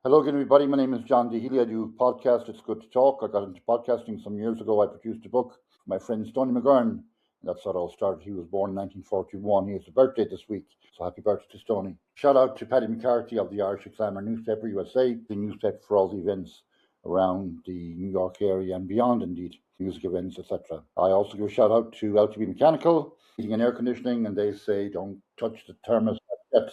Hello again, everybody. My name is John D. Healy. I do a podcast. It's good to talk. I got into podcasting some years ago. I produced a book for my friend Stoney McGurn. That's how it all started. He was born in 1941. He has a birthday this week. So happy birthday to Stoney. Shout out to Paddy McCarthy of the Irish Examiner newspaper USA, the newspaper for all the events around the New York area and beyond, indeed, music events, etc. I also give a shout out to LTB Mechanical, heating and air conditioning, and they say don't touch the thermos yet.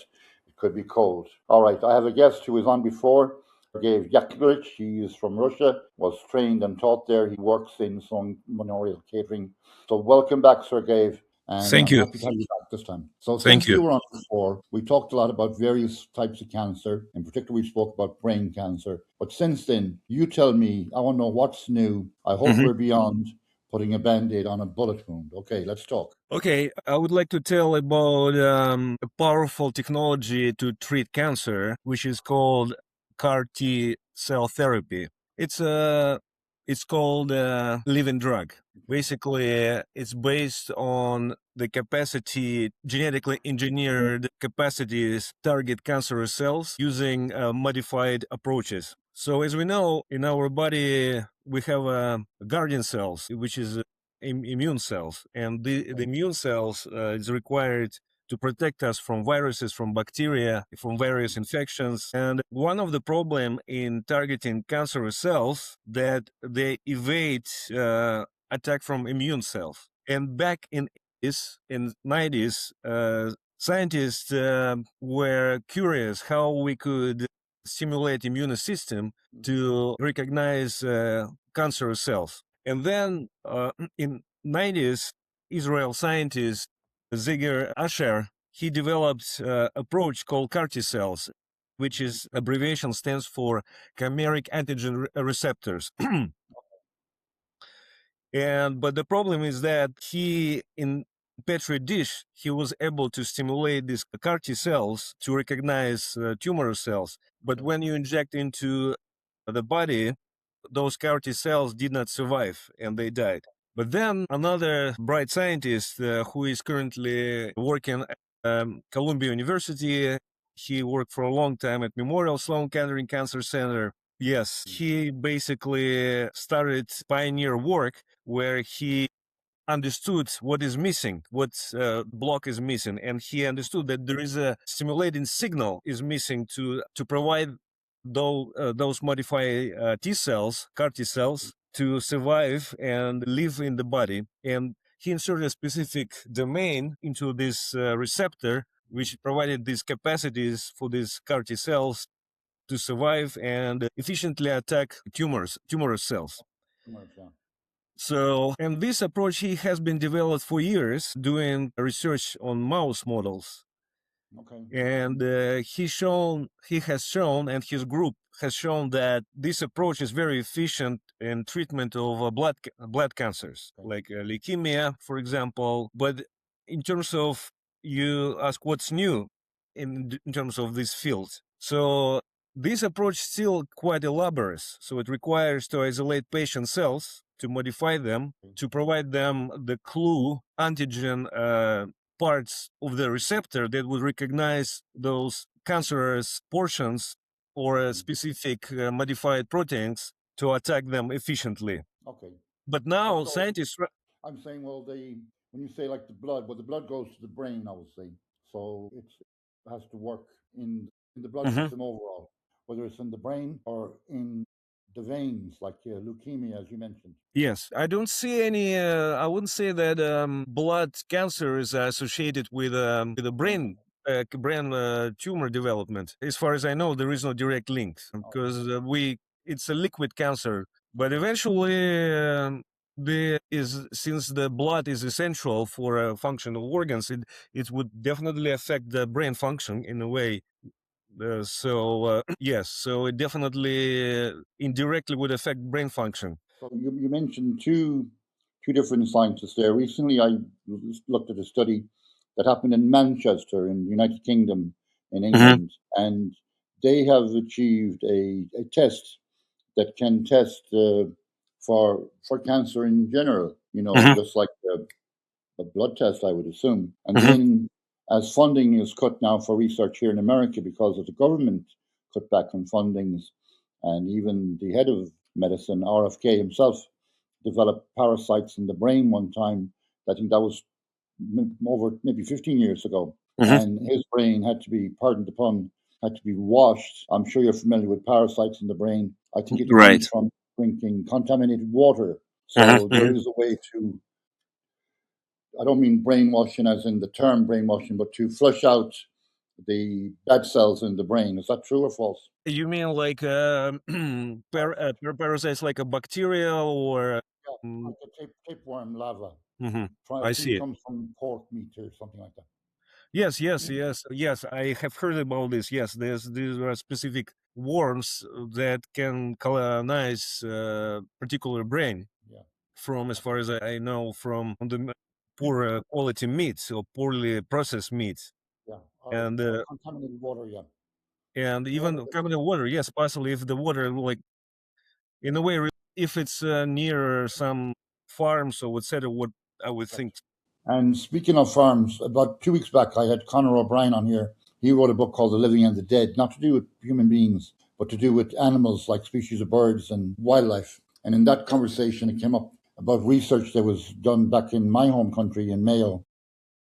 Could be cold. All right, I have a guest who was on before, Sergey Yakovlevich. He is from Russia, was trained and taught there. He works in some memorial catering. So welcome back, Sergey, and Thank I'm you. happy to have you back this time. So Thank since you. you were on before, we talked a lot about various types of cancer. In particular, we spoke about brain cancer. But since then, you tell me, I want to know what's new. I hope Mhm. we're beyond putting a band-aid on a bullet wound. Okay, let's talk. Okay, I would like to tell about a powerful technology to treat cancer, which is called CAR T cell therapy. It's a it's called a living drug. Basically, it's based on the capacity, genetically engineered capacities target cancerous cells using modified approaches. So, as we know, in our body, we have guardian cells, which is immune cells, and the immune cells is required to protect us from viruses, from bacteria, from various infections. And one of the problem in targeting cancerous cells that they evade attack from immune cells. And back in 90s, scientists were curious how we could stimulate immune system to recognize cancerous cells. And then in 90s, Israel scientist Ziger Asher, he developed approach called CAR T cells, which is abbreviation stands for chimeric antigen receptors. And but the problem is that he in petri dish he was able to stimulate these CAR T cells to recognize tumor cells. But when you inject into the body, those CAR T cells did not survive and they died. But then another bright scientist who is currently working at Columbia University, he worked for a long time at Memorial Sloan Kettering Cancer Center. Yes, he basically started pioneer work where he understood what is missing, what block is missing, and he understood that there is a stimulating signal is missing to provide those modified T cells, CAR T cells, to survive and live in the body. And he inserted a specific domain into this receptor, which provided these capacities for these CAR T cells to survive and efficiently attack tumor cells. So, and this approach he has been developed for years, doing research on mouse models. Okay. And he has shown, and his group has shown that this approach is very efficient in treatment of blood cancers, like leukemia, for example. But in terms of you ask what's new in terms of this field, so this approach is still quite elaborate. So it requires to isolate patient cells, to modify them, to provide them the clue antigen parts of the receptor that would recognize those cancerous portions or specific modified proteins to attack them efficiently. Okay. But now So scientists, I'm saying, well, when you say like the blood, well, the blood goes to the brain, obviously. So it has to work in the blood Mhm. system overall, whether it's in the brain or in the veins, like leukemia, as you mentioned. Yes, I don't see any. I wouldn't say that blood cancer is associated with the brain tumor development. As far as I know, there is no direct link because we it's a liquid cancer. But eventually, the is since the blood is essential for functional organs, it would definitely affect the brain function in a way. Yes, so it definitely indirectly would affect brain function. So you mentioned two different scientists there. Recently, I looked at a study that happened in Manchester, in the United Kingdom, in Mhm. England, and they have achieved a test that can test for cancer in general. You know, Mhm. just like a blood test, I would assume. And Mhm. then, as funding is cut now for research here in America because of the government cut back on fundings. And even the head of medicine, RFK himself, developed parasites in the brain one time. I think that was over maybe 15 years ago. And his brain had to be, pardon the pun, had to be washed. I'm sure you're familiar with parasites in the brain. I think it Right. comes from drinking contaminated water. So there is a way to, I don't mean brainwashing as in the term brainwashing, but to flush out the bad cells in the brain. Is that true or false? You mean like parasites like a bacteria or? Yeah, Mm, like a tapeworm larva. mhm. I I think it see. comes from pork meat or something like that. Yes, yes, yes, yes. I have heard about this. Yes, these are specific worms that can colonize particular brain. Yeah, From as that's far as I know, from the poor quality meats or poorly processed meats, yeah, and or contaminated water. Yeah, yeah, even coming in water. Yes, possibly if the water, like in a way, if it's near some farms or etc. What I would correct. think. And speaking of farms, about 2 weeks back, I had Conor O'Brien on here. He wrote a book called The Living and the Dead, not to do with human beings, but to do with animals like species of birds and wildlife. And in that conversation, it came up about research that was done back in my home country in Mayo,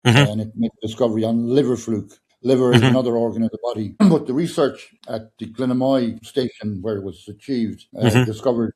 Hmm. and it made a discovery on liver fluke. Liver is Hmm. another organ of the body, but the research at the Glenamoy station where it was achieved Hmm. discovered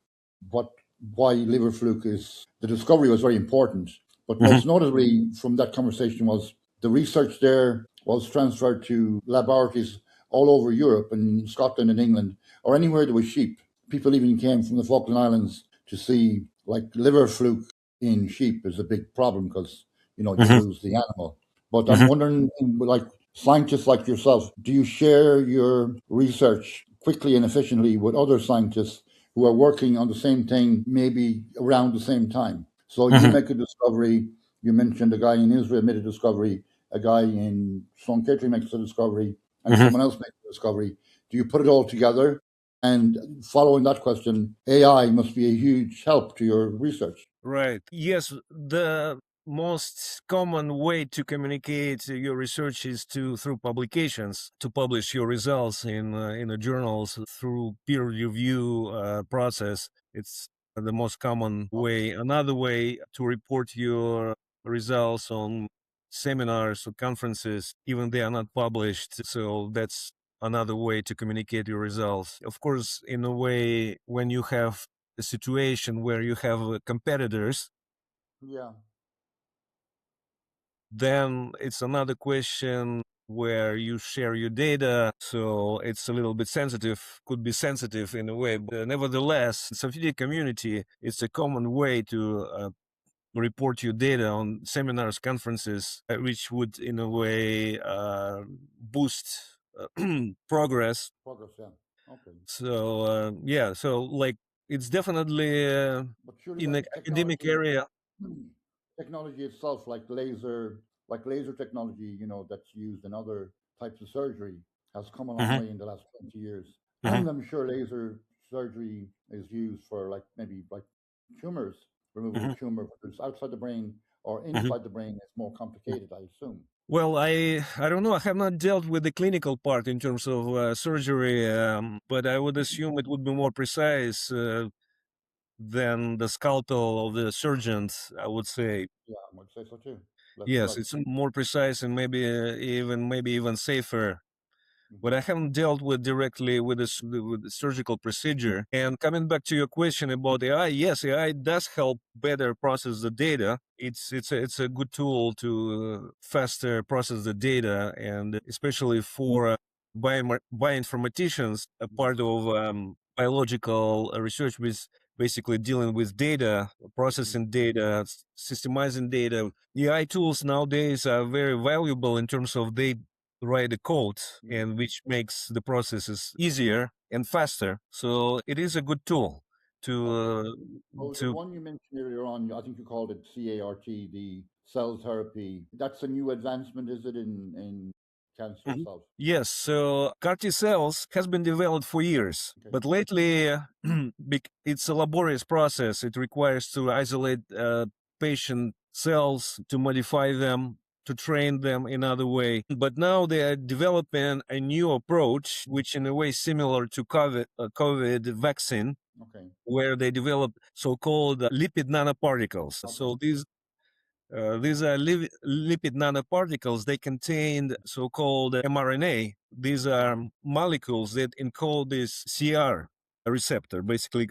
what why liver fluke is. The discovery was very important, but Hmm. most notably from that conversation was the research there was transferred to laboratories all over Europe and Scotland and England or anywhere there was sheep. People even came from the Falkland Islands to see like liver fluke in sheep is a big problem because you Hmm. lose the animal. But I'm Hmm. wondering, like scientists like yourself, do you share your research quickly and efficiently with other scientists who are working on the same thing, maybe around the same time? So you Hmm. make a discovery. You mentioned a guy in Israel made a discovery. A guy in Sloan Kettering makes a discovery, and Hmm. someone else makes a discovery. Do you put it all together? And following that question, AI must be a huge help to your research. Right. Yes, the most common way to communicate your research is to through publications, to publish your results in the journals through peer review process. It's the most common Okay. way. Another way to report your results on seminars or conferences, even they are not published. So that's another way to communicate your results. Of course, in a way, when you have a situation where you have competitors, Yeah. then it's another question where you share your data. So it's a little bit sensitive, could be sensitive in a way. But nevertheless, scientific community, it's a common way to report your data on seminars, conferences, which would in a way boost progress. Progress. Yeah. Okay. So yeah, so like it's definitely But surely, in the like academic technology, area. technology itself, like laser technology, that's used in other types of surgery, has come a long Mhm, way in the last 20 years. mhm, I'm sure laser surgery is used for like maybe like tumors, removal mhm, of tumor, whether it's outside the brain or mhm. inside the brain. It's more complicated, I assume. Well, I don't know. I have not dealt with the clinical part in terms of surgery, but I would assume it would be more precise than the scalpel of the surgeons. I would say Yeah, I would say so too. Less yes, blood. it's more precise and maybe even safer. But Hmm. I haven't dealt with directly with with the surgical procedure. And coming back to your question about AI, yes, AI does help better process the data. It's a good tool to faster process the data, and especially for bioinformaticians, a Yes. part of biological research, with basically dealing with data, Hmm. processing data, systemizing data. AI tools nowadays are very valuable in terms of they write the code, Hmm. and which makes the processes easier and faster. So it is a good tool Okay. to Oh, the one you mentioned earlier on, I think you called it CART, the cell therapy. That's a new advancement, is it, in cancer Mhm. itself? Yes, so CAR T cells has been developed for years, Okay. but lately it's a laborious process. It requires to isolate patient cells, to modify them, to train them another way. But now they are developing a new approach, which in a way similar to COVID vaccine, Okay. where they develop so-called lipid nanoparticles. Okay. So these are lipid nanoparticles. They contain so-called mRNA. These are molecules that encode this CR receptor, basically,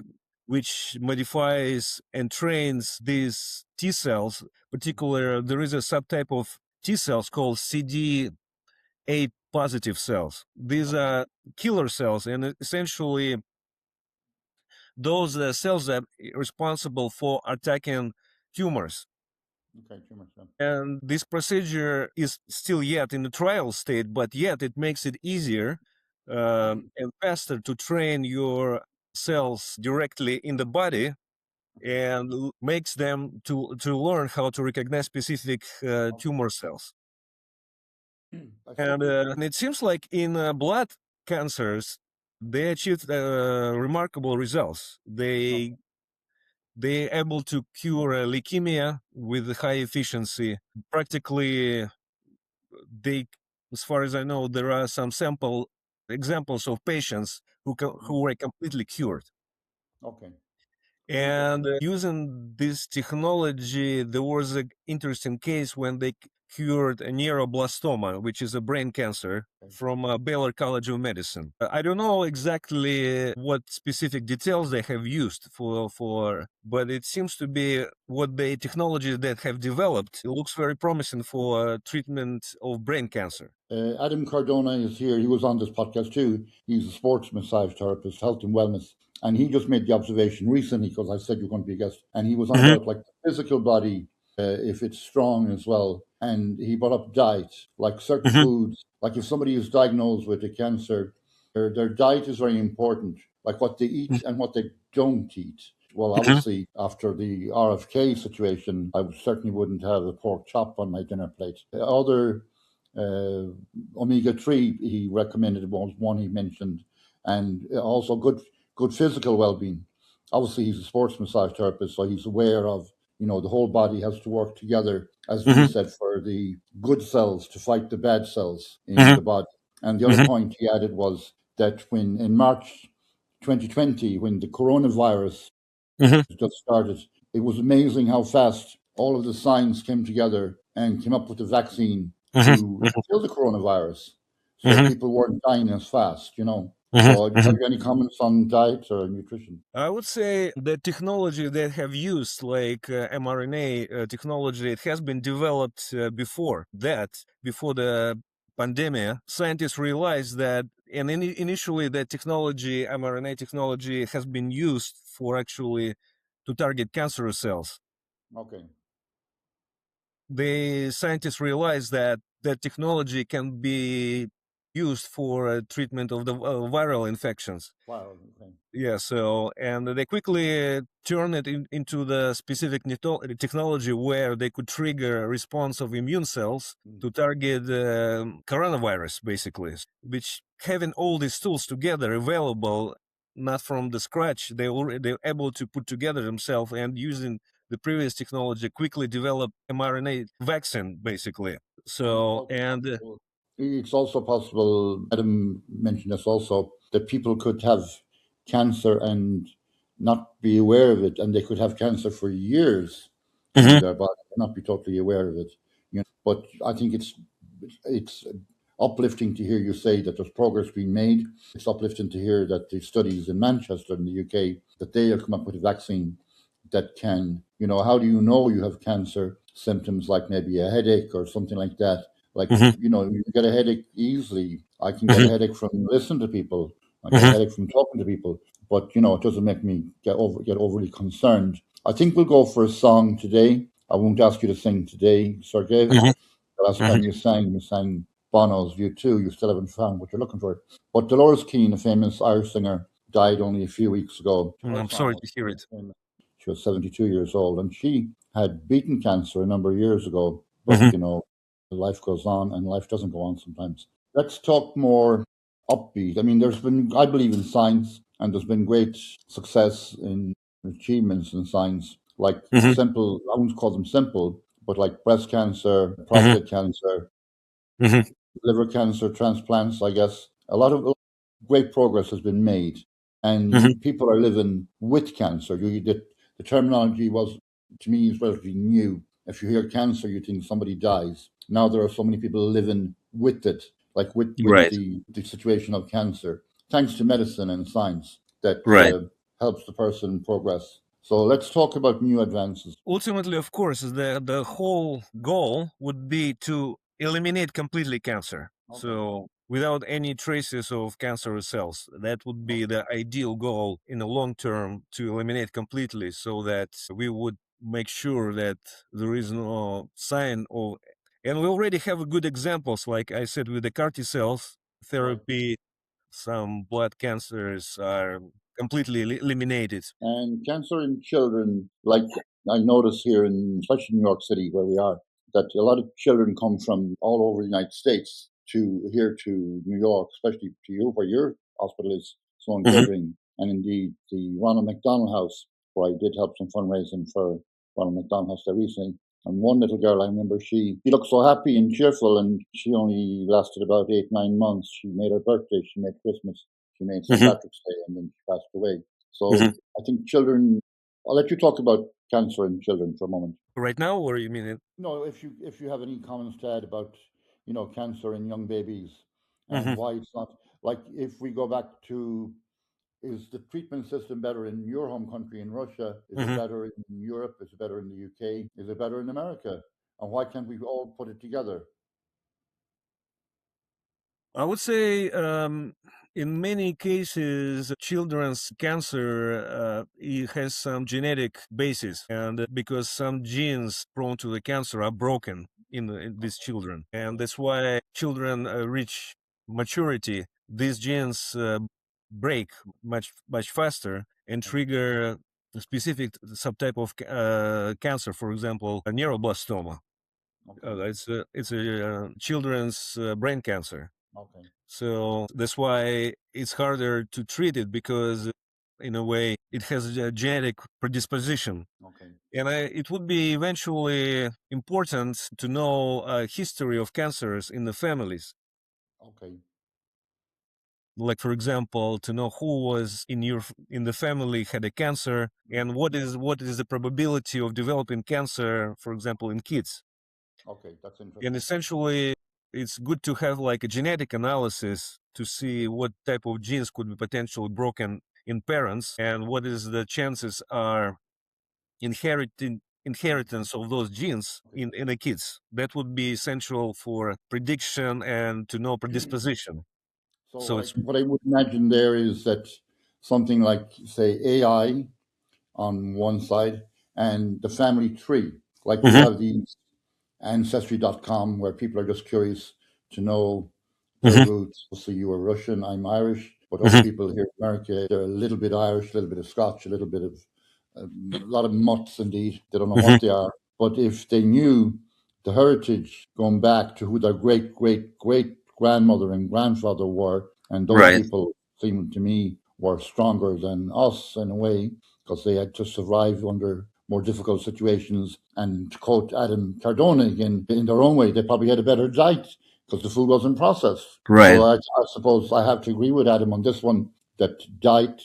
which modifies and trains these T cells. Particularly, there is a subtype of T cells called CD8 positive cells. These are killer cells, and essentially those cells that are responsible for attacking tumors. Okay. Tumors. Yeah. And this procedure is still yet in the trial state, but yet it makes it easier and faster to train your cells directly in the body and makes them to learn how to recognize specific tumor cells. And it seems like in blood cancers, they achieved remarkable results. They're able to cure leukemia with high efficiency. Practically, they, as far as I know, there are some sample examples of patients who were completely cured. Okay. And using this technology, there was an interesting case when they cured a neuroblastoma, which is a brain cancer, from Baylor College of Medicine. I don't know exactly what specific details they have used but it seems to be what the technology that have developed. It looks very promising for treatment of brain cancer. Adam Cardona is here. He was on this podcast too. He's a sports massage therapist, health and wellness. And he just made the observation recently, because I said you're going to be a guest, and he was on about like the physical body, if it's strong as well. And he brought up diet, like certain foods. Like if somebody is diagnosed with a cancer, their diet is very important, like what they eat and what they don't eat. Well, obviously, after the RFK situation, I certainly wouldn't have a pork chop on my dinner plate. Other omega-3 he recommended was one he mentioned, and also good physical well-being. Obviously, he's a sports massage therapist, so he's aware of, the whole body has to work together, as you said, for the good cells to fight the bad cells in the body. And the other point he added was that when in March 2020, when the coronavirus just started, it was amazing how fast all of the science came together and came up with a vaccine to kill the coronavirus. So people weren't dying as fast, So have you any comments on diet or nutrition? I would say the technology that have used, like mRNA technology, it has been developed before the pandemic. Scientists realized that, and initially that technology, mRNA technology, has been used for actually to target cancerous cells. Okay. The scientists realized that that technology can be used for treatment of the viral infections. Wow. Okay. Yeah, so, and they quickly turned it into the specific technology where they could trigger a response of immune cells to target coronavirus, basically, which having all these tools together available, not from the scratch, they're able to put together themselves, and using the previous technology quickly develop mRNA vaccine, basically. So, and it's also possible, Adam mentioned this also, that people could have cancer and not be aware of it, and they could have cancer for years in their body and not be totally aware of it. But I think it's uplifting to hear you say that there's progress being made. It's uplifting to hear that the studies in Manchester in the UK, that they have come up with a vaccine that can, how do you know you have cancer? Symptoms like maybe a headache or something like that. Like, you get a headache easily. I can get a headache from listening to people. I get a headache from talking to people. But, it doesn't make me get overly concerned. I think we'll go for a song today. I won't ask you to sing today, Sergey. The last time you sang Bono's View 2. You still haven't found what you're looking for. But Dolores Keane, a famous Irish singer, died only a few weeks ago. I'm sorry to hear it. She was 72 years old, and she had beaten cancer a number of years ago. But, life goes on, and life doesn't go on sometimes. Let's talk more upbeat. I mean, I believe in science, and there's been great success in achievements in science, like simple, I won't call them simple, but like breast cancer, Hmm. prostate cancer, Hmm. liver cancer transplants, I guess, a lot of great progress has been made, Hmm. and people are living with cancer. The terminology was, to me, is relatively new. If you hear cancer, you think somebody dies. Now there are so many people living with it, like with Right. the situation of cancer, thanks to medicine and science that Right. helps the person progress. So let's talk about new advances. Ultimately, of course, the whole goal would be to eliminate completely cancer. Okay. So without any traces of cancerous cells, that would be the ideal goal in the long term, to eliminate completely, so that we would make sure that there is no sign of. And we already have good examples, like I said, with the CAR T cells Right. therapy. Some blood cancers are completely eliminated. And cancer in children, like I notice here in, especially New York City where we are, that a lot of children come from all over the United States to here to New York, especially to you where your hospital is, Sloan Hmm. Kettering, and indeed the Ronald McDonald House, where I did help some fundraising for Ronald McDonald House there recently. And one little girl, I remember, she looked so happy and cheerful, and she only lasted about 8, 9 months. She made her birthday, she made Christmas, she made St. Hmm. Patrick's Day, and then she passed away. So Hmm. I think children. I'll let you talk about cancer in children for a moment. Right now, or you mean it? No, if you have any comments to add about cancer in young babies and Hmm. why it's not, like, if we go back to, is the treatment system better in your home country in Russia? Is it Hmm. better in Europe? Is it better in the UK? Is it better in America? And why can't we all put it together? I would say, in many cases, children's cancer it has some genetic basis, and because some genes prone to the cancer are broken in these Okay, children, and okay, that's why children reach maturity. These genes break much faster and okay, trigger a specific subtype of cancer, for example, a neuroblastoma. okay, It's a children's brain cancer. okay, So that's why it's harder to treat it, because, in a way, it has a genetic predisposition. okay, And it would be eventually important to know a history of cancers in the families. okay. Like, for example, to know who was in the family had a cancer, Mm. and what is the probability of developing cancer, for example, in kids. Okay, that's And interesting. essentially, it's good to have like a genetic analysis to see what type of genes could be potentially broken in parents, and what is the chances are inheritance of those genes Okay. in the kids. That would be essential for prediction and to know predisposition. So So it's. what I would imagine there is that something like, say, AI on one side and the family tree. Like you Mhm. have these ancestry.com where people are just curious to know their Mhm. roots. So you are Russian, I'm Irish, but other Mhm. people here in America, they're a little bit Irish, a little bit of Scotch, a little bit of a lot of mutts indeed. They don't know Mhm. what they are. But if they knew the heritage going back to who their great great great grandmother and grandfather were, and those Right. people seem to me were stronger than us in a way because they had to survive under more difficult situations. And to quote Adam Cardona again, in their own way, they probably had a better diet because the food wasn't processed. So Right. I suppose I have to agree with Adam on this one that diet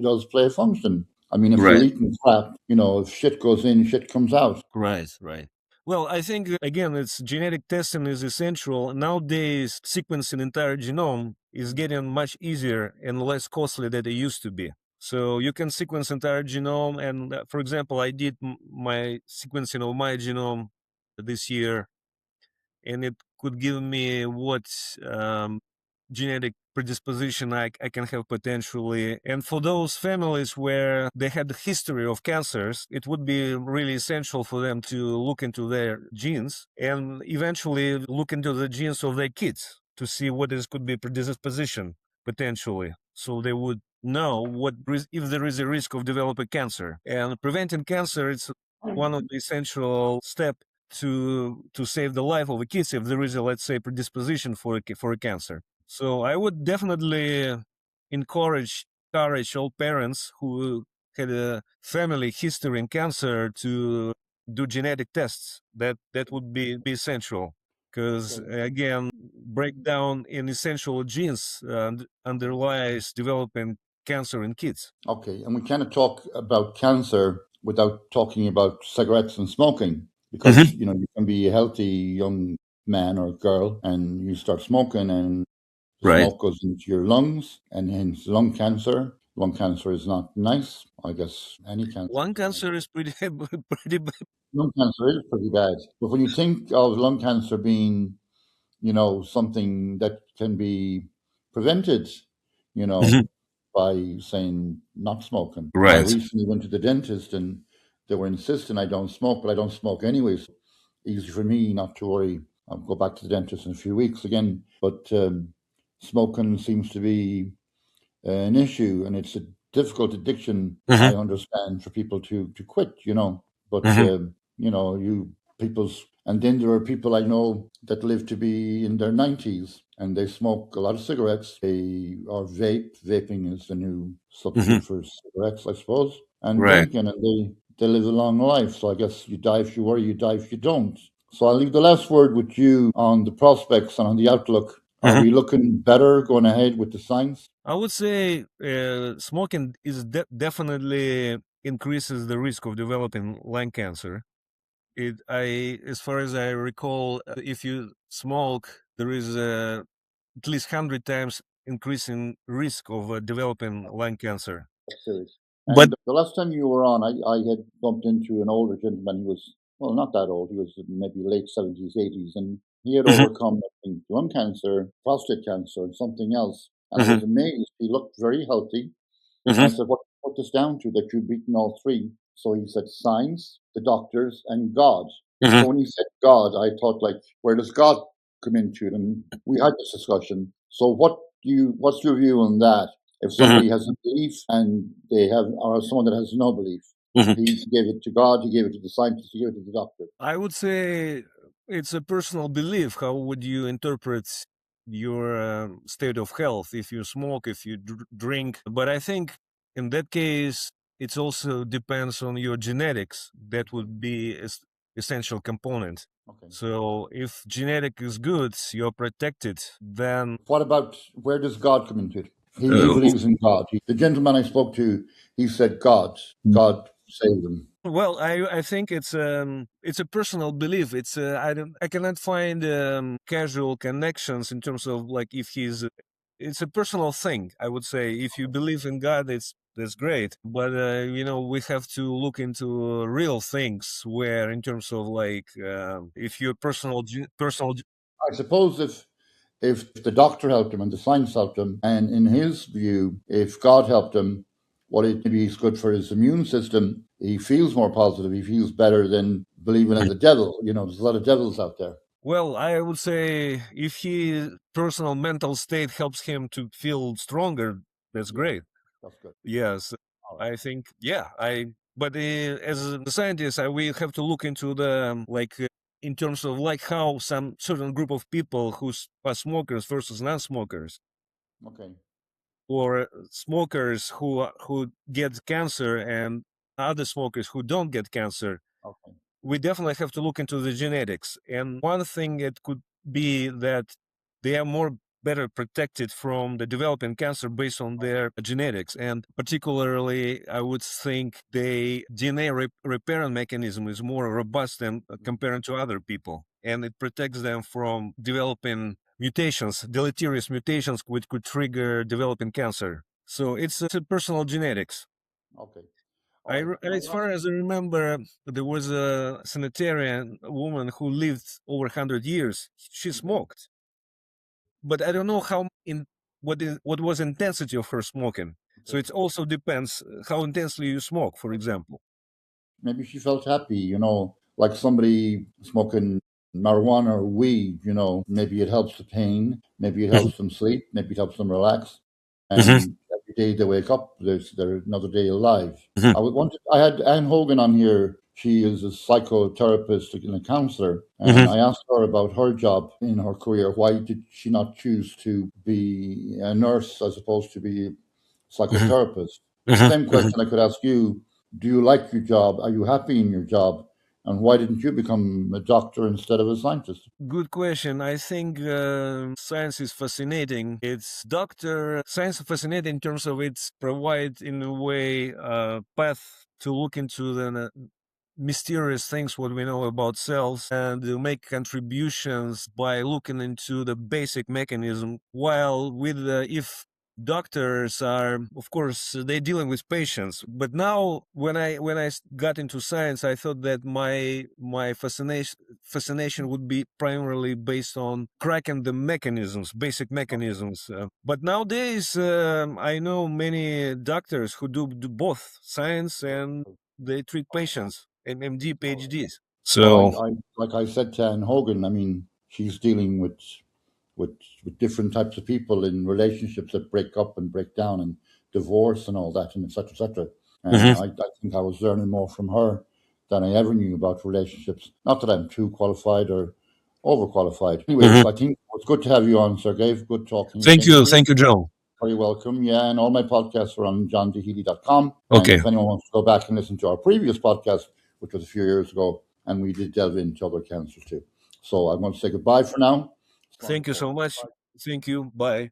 does play a function. I mean, if you're Right. eating crap, if shit goes in, shit comes out. Right. Right. Well, I think, again, it's genetic testing is essential. Nowadays, sequencing entire genome is getting much easier and less costly than it used to be. So you can sequence entire genome, and for example, I did my sequencing of my genome this year, and it could give me what genetic predisposition I can have potentially. And for those families where they had a history of cancers, it would be really essential for them to look into their genes and eventually look into the genes of their kids to see what is could be predisposition potentially. So they would know if there is a risk of developing cancer. And preventing cancer is one of the essential steps to save the life of a kid if there is a, let's say, predisposition for a cancer. So I would definitely encourage all parents who had a family history in cancer to do genetic tests. That would be essential because again, breakdown in essential genes underlies developing cancer in kids. Okay, and we cannot talk about cancer without talking about cigarettes and smoking, because you know you can be a healthy young man or girl and you start smoking and Right. smoke goes into your lungs and hence lung cancer. Lung cancer is not nice. I guess any cancer. Lung cancer is pretty pretty bad. Lung cancer is pretty bad. But when you think of lung cancer being, you know, something that can be prevented, you know, by saying not smoking. I Right. recently went to the dentist and they were insisting I don't smoke, but I don't smoke anyway. So easy for me not to worry. I'll go back to the dentist in a few weeks again. But smoking seems to be an issue, and it's a difficult addiction. I understand for people to quit, you know. But you know, you people's, and then there are people I know that live to be in their 90s and they smoke a lot of cigarettes. They or vape. Vaping is the new substitute for cigarettes, I suppose. And Right. drinking, and they live a long life. So I guess you die if you worry, you die if you don't. So I'll leave the last word with you on the prospects and on the outlook. Are we looking better going ahead with the science? I would say smoking is definitely increases the risk of developing lung cancer. As far as I recall, if you smoke, there is at least 100 times increasing risk of developing lung cancer. Serious. But And the last time you were on, I had bumped into an older gentleman. He was, well, not that old. He was maybe late 70s, 80s. And he had overcome, I think, lung cancer, prostate cancer, and something else. And I was amazed. He looked very healthy. And I said, what put this down to that you've beaten all three? So he said, science, the doctors, and God. So when he said God, I thought, like, where does God come into it? And we had this discussion. So what's your view on that? If somebody has a belief and they have, or someone that has no belief, he gave it to God, he gave it to the scientist, he gave it to the doctor. I would say it's a personal belief. How would you interpret your state of health if you smoke, if you drink? But I think in that case, it also depends on your genetics. That would be an essential component. Okay. So if genetic is good, you're protected, then What about, where does God come into it? He believes in God. The gentleman I spoke to, he said God saved him. well, I think it's a personal belief. It's I cannot find casual connections in terms of like if he's it's a personal thing. I would say if you believe in God, that's great. But you know, we have to look into real things where in terms of like if your personal I suppose if the doctor helped him and the science helped him, and in his view, if God helped him, what it maybe is good for his immune system, he feels more positive, he feels better than believing in the devil. You know, there's a lot of devils out there. Well, I would say if his personal mental state helps him to feel stronger, that's great. That's good. Yes, I think, yeah, but as a scientist, we have to look into the, in terms of like how some certain group of people who are smokers versus non-smokers, Okay. or smokers who get cancer and other smokers who don't get cancer. Okay. We definitely have to look into the genetics. And one thing it could be that they are more better protected from the developing cancer based on their genetics. And particularly, I would think the DNA repair mechanism is more robust than compared to other people. And it protects them from developing mutations, deleterious mutations, which could trigger developing cancer. So it's a personal genetics. Okay. All right. As far as I remember, there was a sanitarian woman who lived over 100 years. She smoked, but I don't know what was intensity of her smoking. So it also depends how intensely you smoke, for example. Maybe she felt happy, you know, like somebody smoking marijuana or weed, you know, maybe it helps the pain, maybe it helps them sleep, maybe it helps them relax. And every day they wake up, they're another day alive. I had Anne Hogan on here. She is a psychotherapist and a counselor. And I asked her about her job in her career. Why did she not choose to be a nurse as opposed to be a psychotherapist? Same question I could ask you. Do you like your job? Are you happy in your job? And why didn't you become a doctor instead of a scientist? Good question. I think science is fascinating. It's doctor science is fascinating in terms of it's provide in a way path to look into the mysterious things what we know about cells and to make contributions by looking into the basic mechanism. While with if doctors are, of course, they're dealing with patients, but now when I got into science, I thought that my fascination would be primarily based on cracking the mechanisms, basic mechanisms. But nowadays, I know many doctors who do both science and they treat patients and MD, PhDs. Well, So, I like I said to Anne Hogan, I mean, she's dealing with with different types of people in relationships that break up and break down and divorce and all that and et cetera, et cetera. And mhm, I think I was learning more from her than I ever knew about relationships. Not that I'm too qualified or overqualified. Anyways, mhm. I think it's good to have you on, Sergey. Good talking again to you. Thank you, Joe. Very welcome. Yeah, and all my podcasts are on johndehealy.com. And Okay, if anyone wants to go back and listen to our previous podcast, which was a few years ago, and we did delve into other cancers too. So I'm going to say goodbye for now. thank you so much. Thank you. Bye.